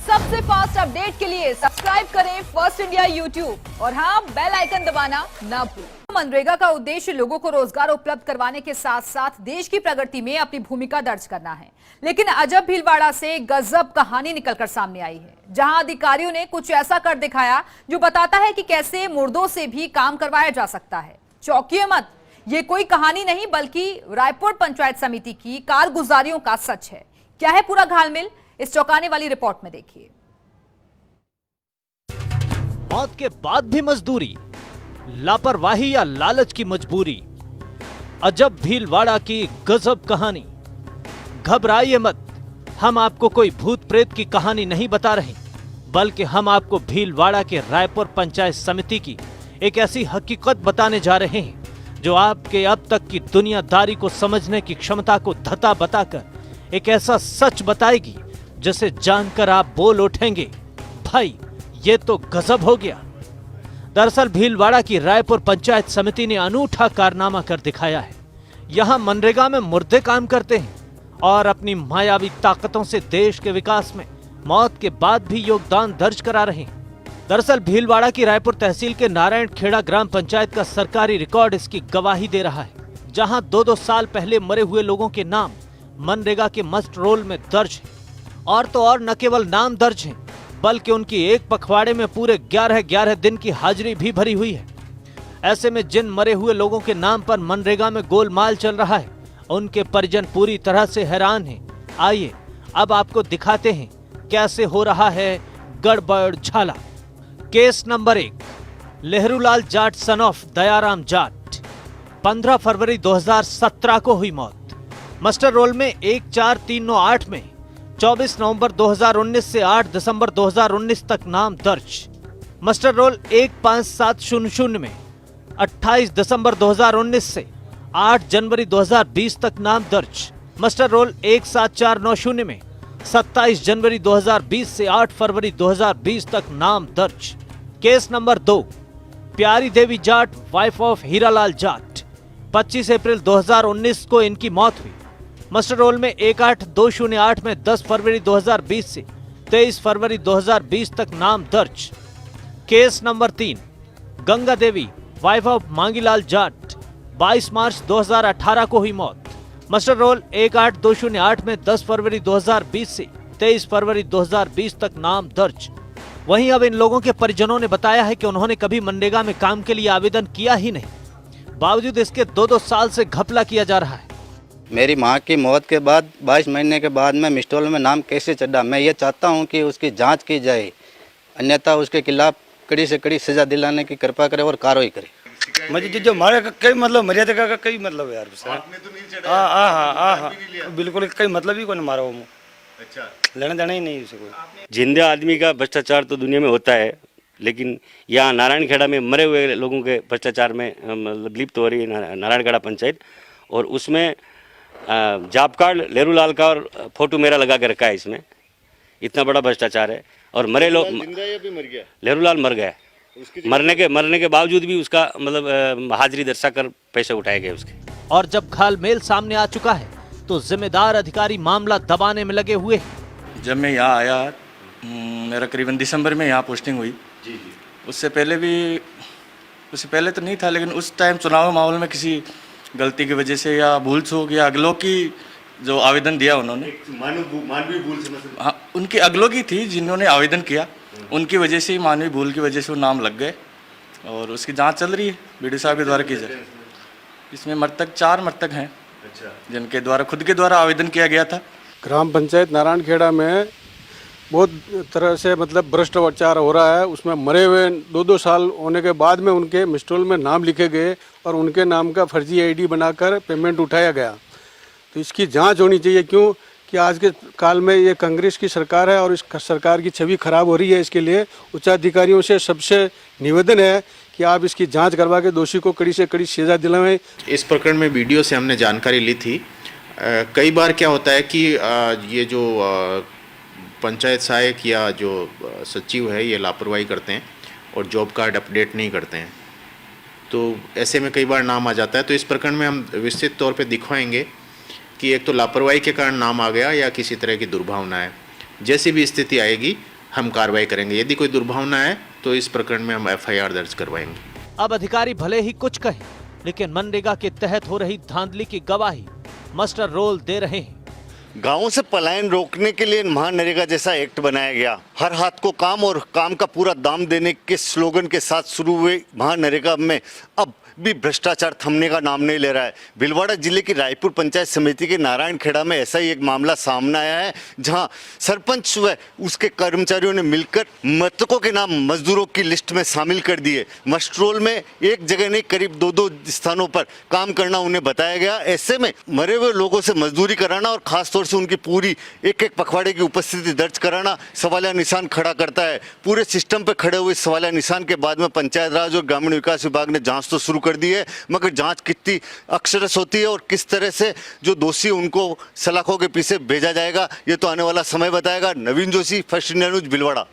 सबसे fast update के लिए सब्सक्राइब करें फर्स्ट इंडिया यूट्यूब और हाँ, बेल आइकन दबाना ना भूलें। मनरेगा का उद्देश्य लोगों को रोजगार उपलब्ध करवाने के साथ साथ देश की प्रगति में अपनी भूमिका दर्ज करना है। लेकिन अजब भीलवाड़ा से गजब कहानी निकलकर सामने आई है, जहां अधिकारियों ने कुछ ऐसा कर दिखाया जो बताता है कि कैसे मुर्दों से भी काम करवाया जा सकता है। चौंकिए मत, ये कोई कहानी नहीं बल्कि रायपुर पंचायत समिति की कारगुजारियों का सच है। क्या है पूरा घालमेल, इस चौंकाने वाली रिपोर्ट में देखिए। मौत के बाद भी मजदूरी, लापरवाही या लालच की मजबूरी, अजब भीलवाड़ा की गजब कहानी। घबराइए मत, हम आपको कोई भूत प्रेत की कहानी नहीं बता रहे, बल्कि हम आपको भीलवाड़ा के रायपुर पंचायत समिति की एक ऐसी हकीकत बताने जा रहे हैं जो आपके अब तक की दुनियादारी को समझने की क्षमता को धता बताकर एक ऐसा सच बताएगी जिसे जानकर आप बोल उठेंगे, भाई ये तो गजब हो गया। दरअसल भीलवाड़ा की रायपुर पंचायत समिति ने अनूठा कारनामा कर दिखाया है। यहां मनरेगा में मुर्दे काम करते हैं और अपनी मायावी ताकतों से देश के विकास में मौत के बाद भी योगदान दर्ज करा रहे हैं। दरअसल भीलवाड़ा की रायपुर तहसील के नारायण खेड़ा ग्राम पंचायत का सरकारी रिकॉर्ड इसकी गवाही दे रहा है, जहां 2-2 साल पहले मरे हुए लोगों के नाम मनरेगा के मस्ट रोल में दर्ज है। और तो और न केवल नाम दर्ज हैं, बल्कि उनकी एक पखवाड़े में पूरे 11-11 दिन की हाजिरी भी भरी हुई है। ऐसे में जिन मरे हुए लोगों के नाम पर मनरेगा में गोलमाल चल रहा है, उनके परिजन पूरी तरह से हैरान हैं। आइए अब आपको दिखाते हैं कैसे हो रहा है गड़बड़ झाला। Case number 1, Lahrulal Jat son of Dayaram Jat. 15 फरवरी 2017 को हुई मौत। मस्टर रोल में 14398 में 24 नवंबर 2019 से 8 दिसंबर 2019 तक नाम दर्ज। मस्टर रोल 15700 में 28 दिसंबर 2019 से 8 जनवरी 2020 तक नाम दर्ज। मस्टर रोल 17490 में 27 जनवरी 2020 से 8 फरवरी 2020 तक नाम दर्ज। केस नंबर 2, प्यारी देवी जाट वाइफ ऑफ हीरालाल जाट। 25 अप्रैल 2019 को इनकी मौत हुई। मस्टर रोल में 18208 में 10 फरवरी 2020 से 23 फरवरी 2020 तक नाम दर्ज। Case number 3, Ganga Devi wife of Mangilal Jat. 22 मार्च 2018 को हुई मौत। मस्टर रोल 18208 में 10 फरवरी 2020 से 23 फरवरी 2020 तक नाम दर्ज। वहीं अब इन लोगों के परिजनों ने बताया है कि उन्होंने कभी मनरेगा में काम के लिए आवेदन किया ही नहीं, बावजूद इसके 2-2 साल से घपला किया जा रहा है। मेरी मां की मौत के बाद 22 महीने के बाद में मिस्टोल में नाम कैसे चढ़ा, मैं ये चाहता हूं कि उसकी जांच की जाए, अन्यथा उसके खिलाफ कड़ी से कड़ी सजा दिलाने की कृपा करे और कार्रवाई करे। मुझे जो मारे का कई मतलब मर्यादा का कई मतलब है यार। आपने तो नहीं चढ़ाया? हाँ, बिल्कुल कई मतलब ही कोई मारा वो। अच्छा, लेना देना ही नहीं उसे कोई। जिंदे आदमी का भ्रष्टाचार तो दुनिया में होता है, लेकिन यहाँ नारायण खेड़ा में मरे हुए लोगों के भ्रष्टाचार में मतलब लिप्त हो रही है नारायण खेड़ा पंचायत। और उसमें जॉब कार्ड लहरूलाल का और फोटो मेरा लगा के रखा है। इसमें इतना बड़ा भ्रष्टाचार है। और मरे लोग, लहरूलाल मर गया, मरने के बावजूद भी उसका मतलब हाजिरी दर्शाकर पैसे उठाए गए उसके। और जब घालमेल सामने आ चुका है तो जिम्मेदार अधिकारी मामला दबाने में लगे हुए हैं। जब मैं यहाँ आया, मेरा करीबन दिसंबर में यहाँ पोस्टिंग हुई। उससे पहले तो नहीं था, लेकिन उस टाइम चुनाव माहौल में किसी गलती की वजह से या भूल चूक या अगलों की जो आवेदन दिया उन्होंने, मानवीय भूल से, हाँ उनकी अगलों की थी जिन्होंने आवेदन किया, उनकी वजह से, मानवीय भूल की वजह से वो नाम लग गए। और उसकी जांच चल रही है, बीडीओ साहब के द्वारा की जाए। इसमें मृतक 4 मृतक हैं। अच्छा। जिनके द्वारा खुद के द्वारा आवेदन किया गया था। ग्राम पंचायत नारायण खेड़ा में बहुत तरह से मतलब भ्रष्टाचार हो रहा है। उसमें मरे हुए 2-2 साल होने के बाद में उनके मिस्टोल में नाम लिखे गए और उनके नाम का फर्जी आईडी बनाकर पेमेंट उठाया गया। तो इसकी जांच होनी चाहिए। क्यों कि आज के काल में ये कांग्रेस की सरकार है और इस सरकार की छवि खराब हो रही है। इसके लिए उच्चाधिकारियों से सबसे निवेदन है कि आप इसकी जांच करवा के दोषी को कड़ी से कड़ी सजा दिलाएं। इस प्रकरण में वीडियो से हमने जानकारी ली थी। कई बार क्या होता है कि ये जो पंचायत सहायक या जो सचिव है ये लापरवाही करते हैं और जॉब कार्ड अपडेट नहीं करते हैं, तो ऐसे में कई बार नाम आ जाता है। तो इस प्रकरण में हम विस्तृत तौर पे दिखवाएंगे कि एक तो लापरवाही के कारण नाम आ गया या किसी तरह की दुर्भावना है। जैसी भी स्थिति आएगी हम कार्रवाई करेंगे। यदि कोई दुर्भावना है तो इस प्रकरण में हम FIR दर्ज करवाएंगे। अब अधिकारी भले ही कुछ कहें, लेकिन मनरेगा के तहत हो रही धांधली की गवाही मास्टर रोल दे रहे हैं। गांवों से पलायन रोकने के लिए महानरेगा जैसा एक्ट बनाया गया। हर हाथ को काम और काम का पूरा दाम देने के स्लोगन के साथ शुरू हुए महानरेगा में अब भी भ्रष्टाचार थमने का नाम नहीं ले रहा है। भीलवाड़ा जिले की रायपुर पंचायत समिति के नारायणखेड़ा में ऐसा ही एक मामला सामने आया है, जहां सरपंच व उसके कर्मचारियों ने मिलकर मृतकों के नाम मजदूरों की लिस्ट में शामिल कर दिए। मस्ट्रोल में एक जगह नहीं, करीब 2-2 स्थानों पर काम करना उन्हें बताया गया। ऐसे में मरे हुए लोगों से मजदूरी कराना और खासतौर से उनकी पूरी एक पखवाड़े की उपस्थिति दर्ज कराना सवालिया निशान खड़ा करता है। पूरे सिस्टम पर खड़े हुए सवालिया निशान के बाद में पंचायत राज और ग्रामीण विकास विभाग ने जांच तो शुरू कर दी है, मगर जांच कितनी अक्षरश होती है और किस तरह से जो दोषी उनको सलाखों के पीछे भेजा जाएगा, ये तो आने वाला समय बताएगा। Naveen Joshi, first India news, Bhilwara.